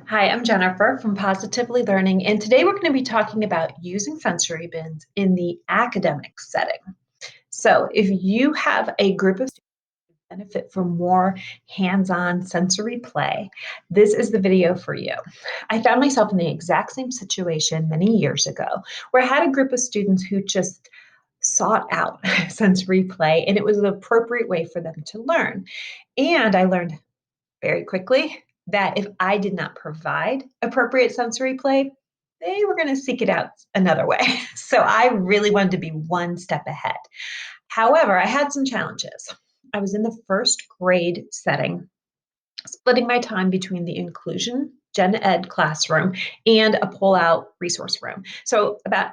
Hi, I'm Jennifer from Positively Learning, and today we're going to be talking about using sensory bins in the academic setting. So, if you have a group of students who benefit from more hands on sensory play, this is the video for you. I found myself in the exact same situation many years ago where I had a group of students who just sought out sensory play, and it was an appropriate way for them to learn. And I learned very quickly that if I did not provide appropriate sensory play, they were going to seek it out another way. So I really wanted to be one step ahead. However, I had some challenges. I was in the first grade setting, splitting my time between the inclusion gen ed classroom and a pull out resource room. So about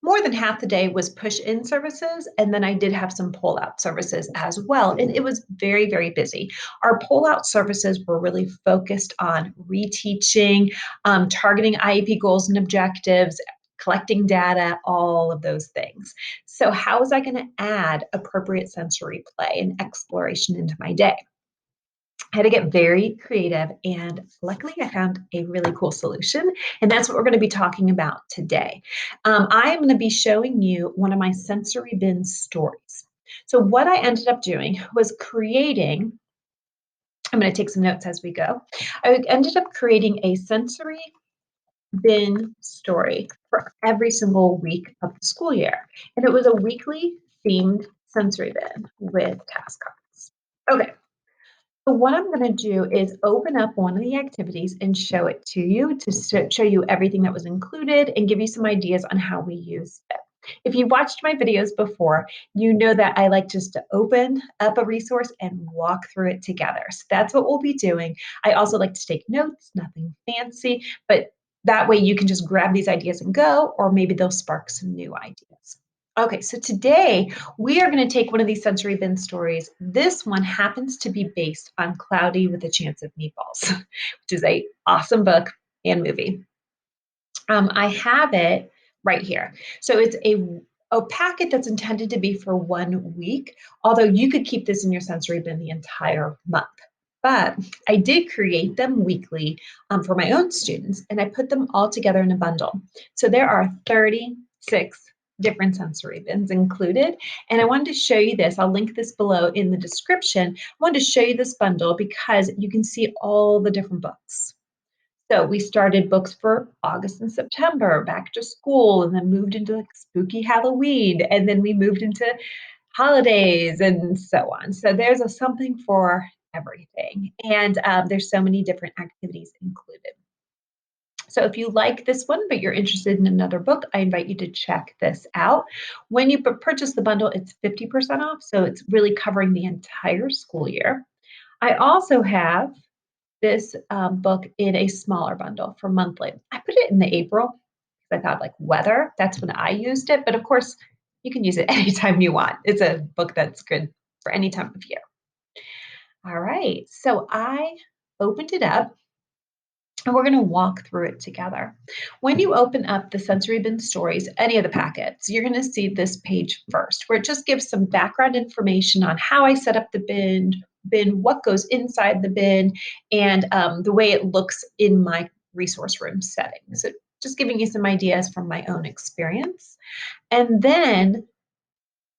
more than half the day was push in services, and then I did have some pull out services as well. And it was very, very busy. Our pull out services were really focused on reteaching, targeting IEP goals and objectives, collecting data, all of those things. So, how was I going to add appropriate sensory play and exploration into my day? I had to get very creative, and luckily, I found a really cool solution. And that's what we're going to be talking about today. I am going to be showing you one of my sensory bin stories. So, what I ended up doing was creating, I'm going to take some notes as we go. I ended up creating a sensory bin story for every single week of the school year. And it was a weekly themed sensory bin with task cards. Okay. So what I'm going to do is open up one of the activities and show it to you to show you everything that was included and give you some ideas on how we used it. If you watched my videos before, you know that I like just to open up a resource and walk through it together. So that's what we'll be doing. I also like to take notes, nothing fancy, but that way you can just grab these ideas and go, or maybe they'll spark some new ideas. Okay, so today we are going to take one of these sensory bin stories. This one happens to be based on Cloudy with a Chance of Meatballs, which is a awesome book and movie. I have it right here. So it's a packet that's intended to be for 1 week, although you could keep this in your sensory bin the entire month. But I did create them weekly for my own students, and I put them all together in a bundle. So there are 36 different sensory bins included. And I wanted to show you this. I'll link this below in the description. I wanted to show you this bundle because you can see all the different books. So we started books for August and September, back to school, and then moved into like spooky Halloween, and then we moved into holidays and so on. So there's a something for everything, and there's so many different activities included. So if you like this one, but you're interested in another book, I invite you to check this out. When you purchase the bundle, it's 50% off, so it's really covering the entire school year. I also have this book in a smaller bundle for monthly. I put it in the April because I thought like weather, that's when I used it. But of course, you can use it anytime you want. It's a book that's good for any time of year. All right, so I opened it up and we're going to walk through it together. When you open up the Sensory Bin Stories, any of the packets, you're going to see this page first, where it just gives some background information on how I set up the bin, what goes inside the bin, and the way it looks in my resource room setting. So just giving you some ideas from my own experience. And then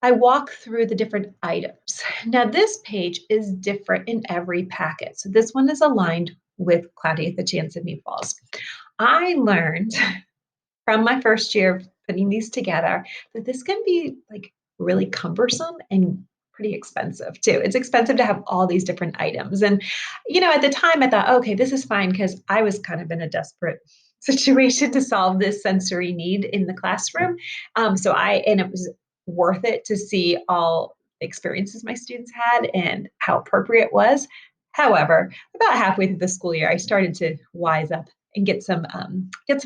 I walk through the different items. Now, this page is different in every packet. So this one is aligned with Cloudy with a Chance of Meatballs. I learned from my first year of putting these together that this can be like really cumbersome and pretty expensive too. It's expensive to have all these different items. And, at the time I thought, okay, this is fine because I was kind of in a desperate situation to solve this sensory need in the classroom. And it was worth it to see all the experiences my students had and how appropriate it was. However, about halfway through the school year, I started to wise up and get some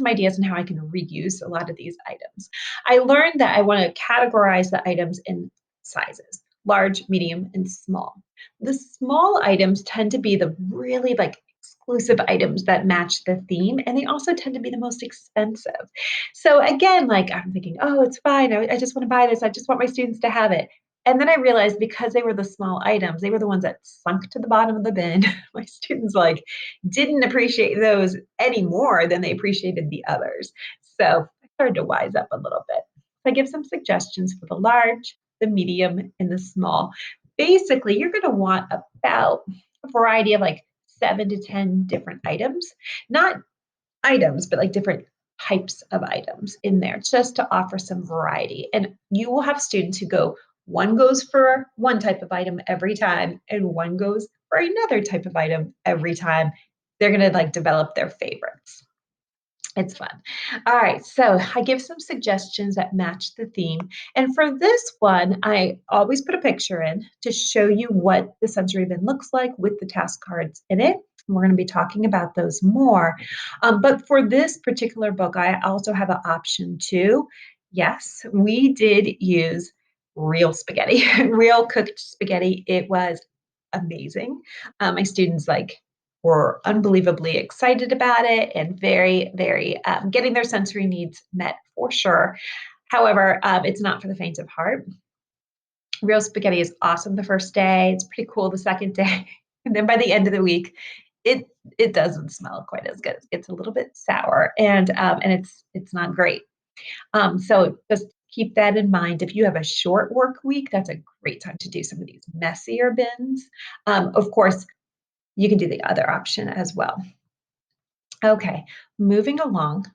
ideas on how I can reuse a lot of these items. I learned that I want to categorize the items in sizes: large, medium, and small. The small items tend to be the really like exclusive items that match the theme, and they also tend to be the most expensive. So again, like I'm thinking, oh, it's fine. I just want to buy this. I just want my students to have it. And then I realized because they were the small items, they were the ones that sunk to the bottom of the bin. My students like didn't appreciate those any more than they appreciated the others. So I started to wise up a little bit. I give some suggestions for the large, the medium, and the small. Basically, you're going to want about a variety of like 7 to 10 different items, not items, but like different types of items in there just to offer some variety. And you will have students who go, one goes for one type of item every time, and one goes for another type of item every time. They're going to like develop their favorites. It's fun. All right, so I give some suggestions that match the theme. And for this one, I always put a picture in to show you what the sensory bin looks like with the task cards in it. We're going to be talking about those more. But for this particular book, I also have an option too. Yes, we did use real spaghetti, real cooked spaghetti. It was amazing. My students were unbelievably excited about it and very, very getting their sensory needs met for sure. However, it's not for the faint of heart. Real spaghetti is awesome the first day. It's pretty cool the second day. And then by the end of the week, it doesn't smell quite as good. It gets a little bit sour and it's not great. So just keep that in mind. If you have a short work week, that's a great time to do some of these messier bins. Of course, you can do the other option as well. Okay, moving along.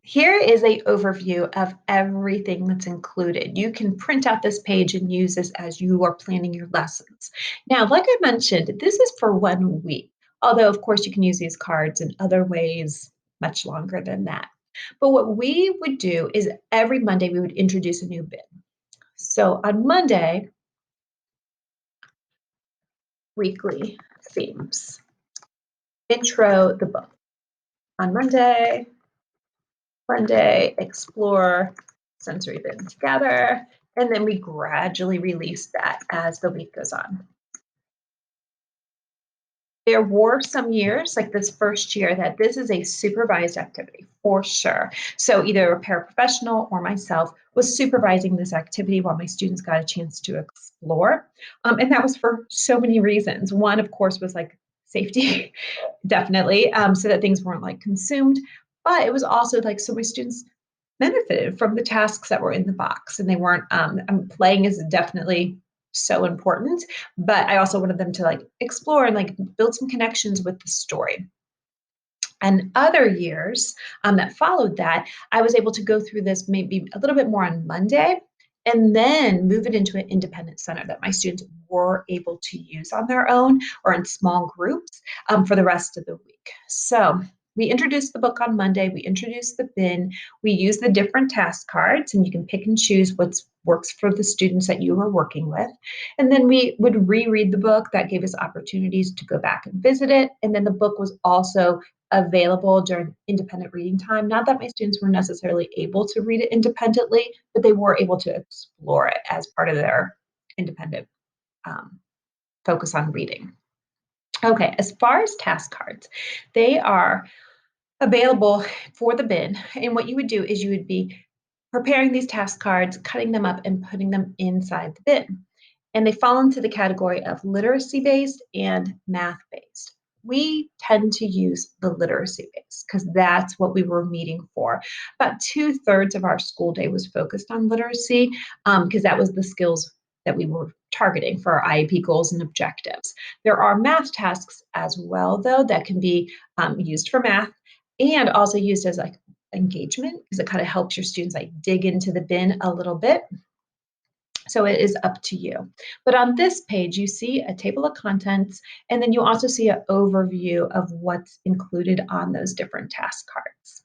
Here is an overview of everything that's included. You can print out this page and use this as you are planning your lessons. Now, like I mentioned, this is for 1 week, although of course you can use these cards in other ways much longer than that. But what we would do is every Monday we would introduce a new bin. So on Monday, weekly themes. Intro the book. On Monday, explore sensory bin together, and then we gradually release that as the week goes on. There were some years, like this first year, that this is a supervised activity for sure. So either a paraprofessional or myself was supervising this activity while my students got a chance to explore. And that was for so many reasons. One, of course, was like safety, definitely, so that things weren't like consumed. But it was also like so my students benefited from the tasks that were in the box and they weren't playing is definitely so important, but I also wanted them to like explore and like build some connections with the story. And other years that followed that, I was able to go through this maybe a little bit more on Monday and then move it into an independent center that my students were able to use on their own or in small groups for the rest of the week. So we introduced the book on Monday, we introduced the bin, we use the different task cards, and you can pick and choose what works for the students that you are working with. And then we would reread the book. That gave us opportunities to go back and visit it. And then the book was also available during independent reading time. Not that my students were necessarily able to read it independently, but they were able to explore it as part of their independent focus on reading. Okay, as far as task cards, they are available for the bin. And what you would do is you would be preparing these task cards, cutting them up, and putting them inside the bin. And they fall into the category of literacy-based and math-based. We tend to use the literacy-based because that's what we were meeting for. About 2/3 of our school day was focused on literacy because that was the skills that we were targeting for our IEP goals and objectives. There are math tasks as well, though, that can be used for math and also used as like engagement because it kind of helps your students like dig into the bin a little bit. So it is up to you. But on this page, you see a table of contents, and then you also see an overview of what's included on those different task cards.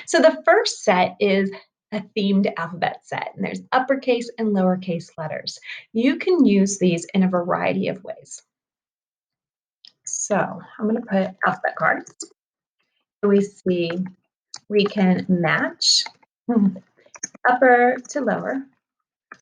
So the first set is a themed alphabet set, and there's uppercase and lowercase letters. You can use these in a variety of ways. So I'm going to put alphabet cards. We see we can match upper to lower.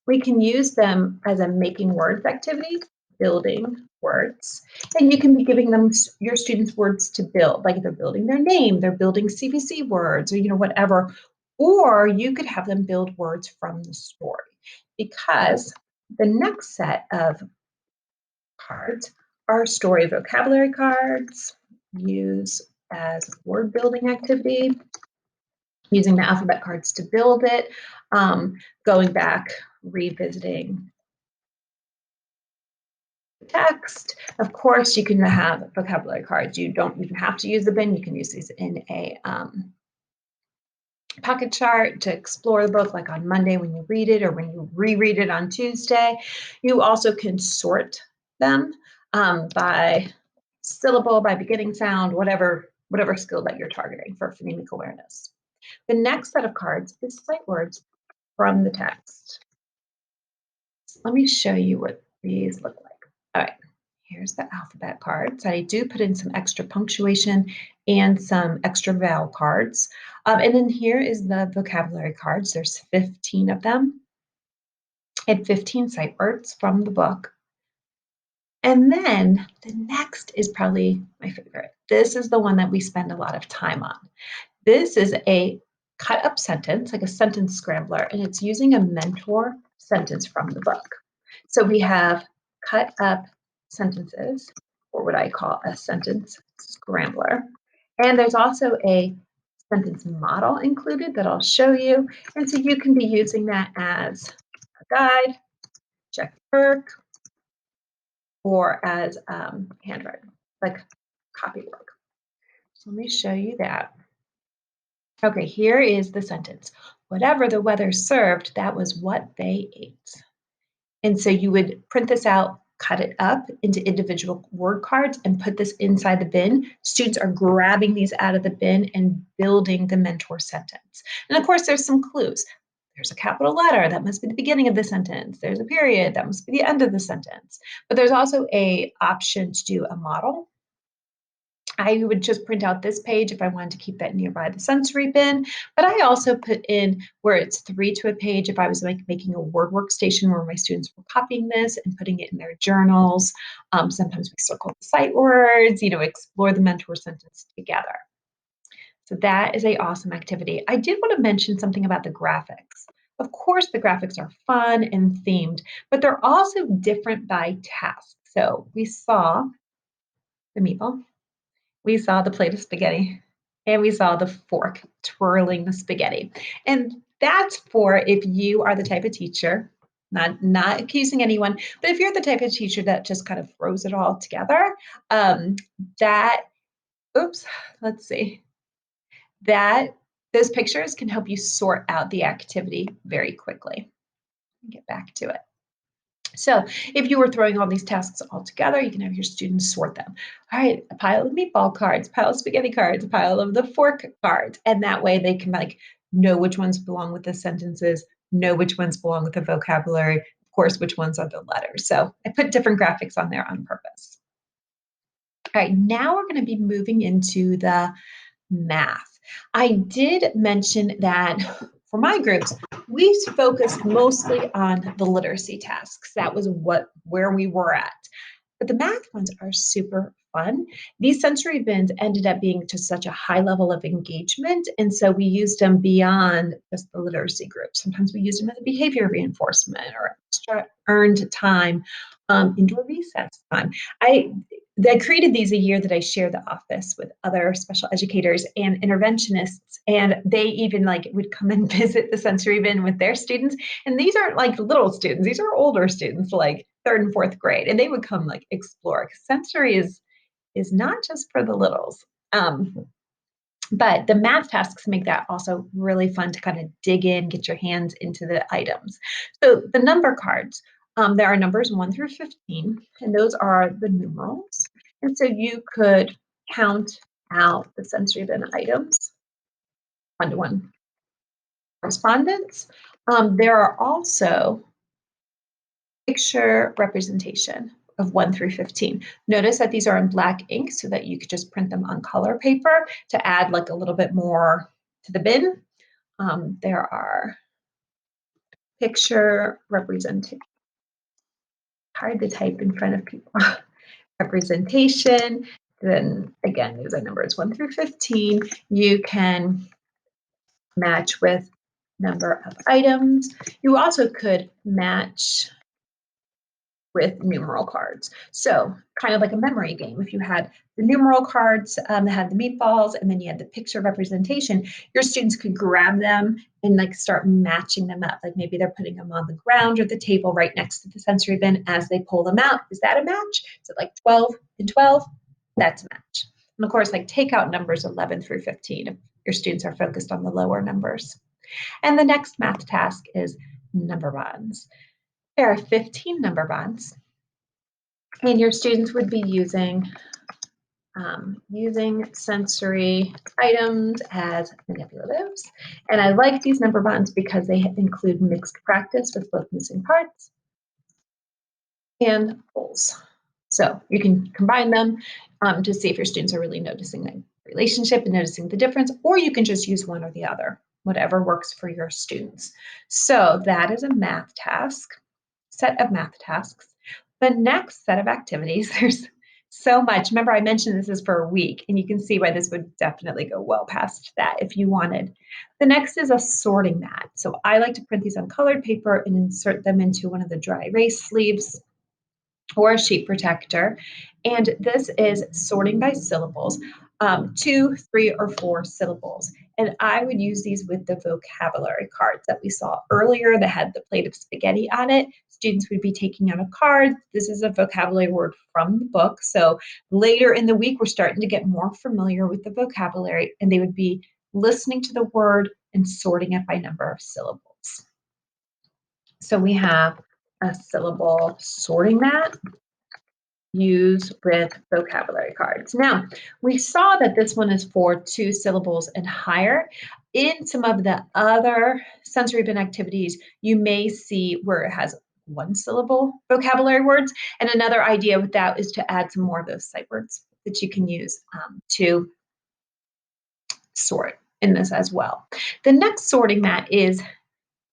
We can use them as a making words activity, building words, and you can be giving them your students words to build, like they're building their name, they're building CVC words, or whatever. Or you could have them build words from the story. because the next set of cards are story vocabulary cards, use as word building activity, using the alphabet cards to build it, going back, revisiting the text. Of course, you can have vocabulary cards. You don't even have to use the bin. You can use these in a pocket chart to explore the book, like on Monday when you read it or when you reread it on Tuesday. You also can sort them by syllable, by beginning sound, whatever skill that you're targeting for phonemic awareness. The next set of cards is sight words from the text. Let me show you what these look like. All right, here's the alphabet cards. I do put in some extra punctuation and some extra vowel cards. And then here is the vocabulary cards. There's 15 of them and 15 sight words from the book. And then the next is probably my favorite. This is the one that we spend a lot of time on. This is a cut up sentence, like a sentence scrambler, and it's using a mentor sentence from the book. So we have cut up sentences, or what I call a sentence scrambler. And there's also a sentence model included that I'll show you. And so you can be using that as a guide, check work, or as handwritten, like copy work. So let me show you that. Okay, here is the sentence. Whatever the weather served, that was what they ate. And so you would print this out, cut it up into individual word cards, and put this inside the bin. Students are grabbing these out of the bin and building the mentor sentence. And of course, there's some clues. There's a capital letter, that must be the beginning of the sentence. There's a period, that must be the end of the sentence. But there's also an option to do a model. I would just print out this page if I wanted to keep that nearby the sensory bin, but I also put in where it's 3 to a page if I was like making a word workstation where my students were copying this and putting it in their journals. Sometimes we circle the sight words, explore the mentor sentence together. So that is a awesome activity. I did want to mention something about the graphics. Of course, the graphics are fun and themed, but they're also different by task. So we saw the meatball. We saw the plate of spaghetti, and we saw the fork twirling the spaghetti. And that's for if you are the type of teacher, not accusing anyone, but if you're the type of teacher that just kind of throws it all together, that, oops, let's see, that those pictures can help you sort out the activity very quickly. Get back to it. So if you were throwing all these tasks all together, you can have your students sort them. All right, a pile of meatball cards, a pile of spaghetti cards, a pile of the fork cards. And that way they can know which ones belong with the sentences, know which ones belong with the vocabulary, of course, which ones are the letters. So I put different graphics on there on purpose. All right, now we're going to be moving into the math. I did mention that for my groups, we focused mostly on the literacy tasks. That was where we were at. But the math ones are super fun. These sensory bins ended up being to such a high level of engagement. And so we used them beyond just the literacy group. Sometimes we used them as a behavior reinforcement or extra earned time, indoor recess time. I created these a year that I shared the office with other special educators and interventionists, and they even would come and visit the sensory bin with their students. And these aren't like little students; these are older students, like third and fourth grade, and they would come explore. Sensory is not just for the littles. But the math tasks make that also really fun to kind of dig in, get your hands into the items. So the number cards, there are numbers 1 through 15, and those are the numerals. And so you could count out the sensory bin items, one-to-one correspondence. There are also picture representation of 1 through 15. Notice that these are in black ink so that you could just print them on color paper to add a little bit more to the bin. There are picture representation. Hard to type in front of people. Representation. Then again, those are numbers 1 through 15. You can match with number of items. You also could match with numeral cards. So kind of like a memory game. If you had the numeral cards that had the meatballs and then you had the picture representation, your students could grab them and like start matching them up. Like maybe they're putting them on the ground or the table right next to the sensory bin as they pull them out. Is that a match? Is it like 12 and 12? That's a match. And of course, like take out numbers 11 through 15 if your students are focused on the lower numbers. And the next math task is number bonds. There are 15 number bonds, and your students would be using sensory items as manipulatives. And I like these number bonds because they include mixed practice with both missing parts and wholes. So you can combine them to see if your students are really noticing the relationship and noticing the difference, or you can just use one or the other, whatever works for your students. So that is a math task, set of math tasks. The next set of activities, there's so much. Remember, I mentioned this is for a week, and you can see why this would definitely go well past that if you wanted. The next is a sorting mat. So I like to print these on colored paper and insert them into one of the dry erase sleeves or a sheet protector. And this is sorting by syllables, 2, 3, or 4 syllables. And I would use these with the vocabulary cards that we saw earlier that had the plate of spaghetti on it. Students would be taking out a card. This is a vocabulary word from the book. So later in the week, we're starting to get more familiar with the vocabulary, and they would be listening to the word and sorting it by number of syllables. So we have a syllable sorting mat used with vocabulary cards. Now, we saw that this one is for 2 syllables and higher. In some of the other sensory bin activities, you may see where it has 1 syllable vocabulary words. And another idea with that is to add some more of those sight words that you can use to sort in this as well. The next sorting mat is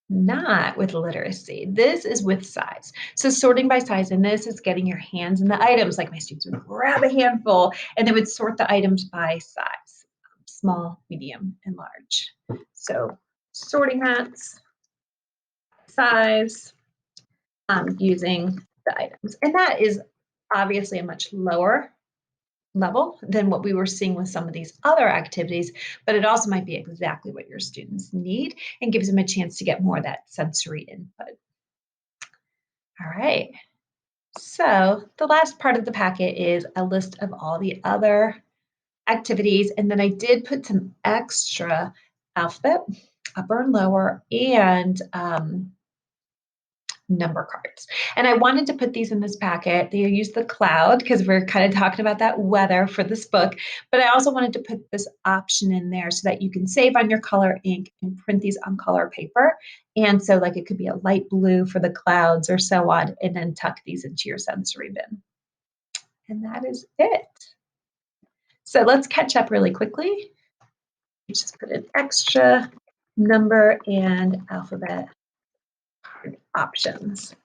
not with literacy. This is with size. So sorting by size, and this is getting your hands in the items. Like my students would grab a handful and they would sort the items by size, small, medium, and large. So sorting hats, size, using the items. And that is obviously a much lower level than what we were seeing with some of these other activities, but it also might be exactly what your students need and gives them a chance to get more of that sensory input. All right. So the last part of the packet is a list of all the other activities, and then I did put some extra alphabet, upper and lower, and number cards. And I wanted to put these in this packet. They use the cloud because we're kind of talking about that weather for this book, but I also wanted to put this option in there so that you can save on your color ink and print these on color paper. And so like it could be a light blue for the clouds or so on, and then tuck these into your sensory bin. And that is it. So let's catch up really quickly. Just put an extra number and alphabet card options.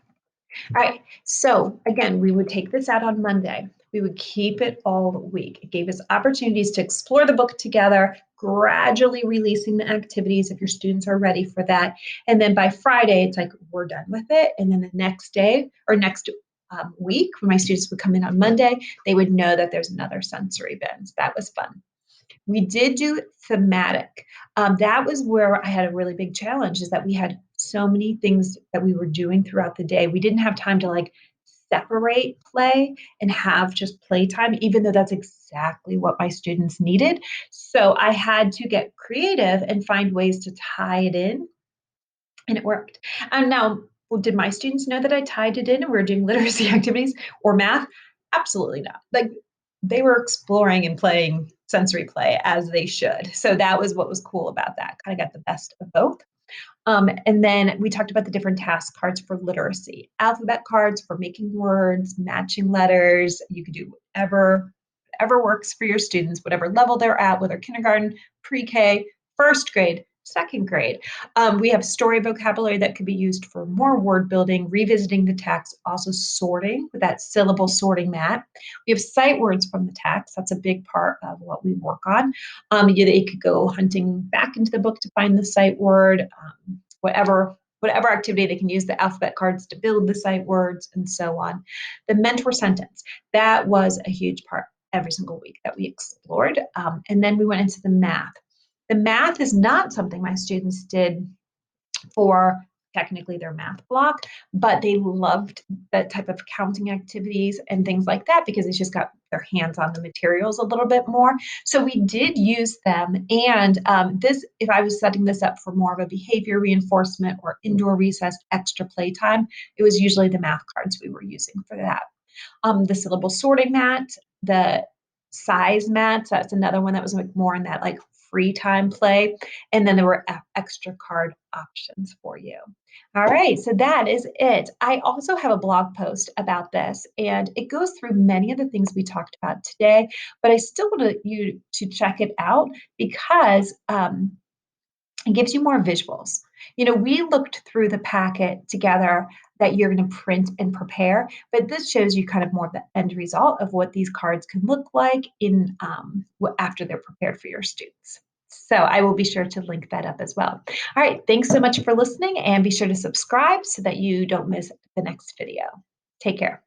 All right, so again, we would take this out on Monday. We would keep it all week. It gave us opportunities to explore the book together, gradually releasing the activities if your students are ready for that. And then by Friday, it's like, we're done with it. And then the next day or next week, when my students would come in on Monday, they would know that there's another sensory bin. So that was fun. We did do thematic. That was where I had a really big challenge, is that we had so many things that we were doing throughout the day. We didn't have time to like separate play and have just playtime, even though that's exactly what my students needed. So I had to get creative and find ways to tie it in, and it worked. And now, did my students know that I tied it in and we were doing literacy activities or math? Absolutely not. Like they were exploring and playing sensory play as they should. So that was what was cool about that. Kind of got the best of both. And then we talked about the different task cards for literacy, alphabet cards for making words, matching letters. You could do whatever works for your students, whatever level they're at, whether kindergarten, pre-K, first grade, Second grade. We have story vocabulary that could be used for more word building, revisiting the text, also sorting with that syllable sorting mat. We have sight words from the text. That's a big part of what we work on. They could go hunting back into the book to find the sight word, whatever activity they can use the alphabet cards to build the sight words and so on. The mentor sentence, that was a huge part every single week that we explored. And then we went into the math. The math is not something my students did for technically their math block, but they loved that type of counting activities and things like that because they just got their hands on the materials a little bit more. So we did use them. And if I was setting this up for more of a behavior reinforcement or indoor recess, extra playtime, it was usually the math cards we were using for that. The syllable sorting mat, the size mats, that's another one that was like more in that like free time play. And then there were extra card options for you. All right, so that is it. I also have a blog post about this, and it goes through many of the things we talked about today, but I still want you to check it out because it gives you more visuals. We looked through the packet together that you're going to print and prepare, but this shows you kind of more of the end result of what these cards can look like in after they're prepared for your students. So I will be sure to link that up as well. All right, thanks so much for listening, and be sure to subscribe so that you don't miss the next video. Take care.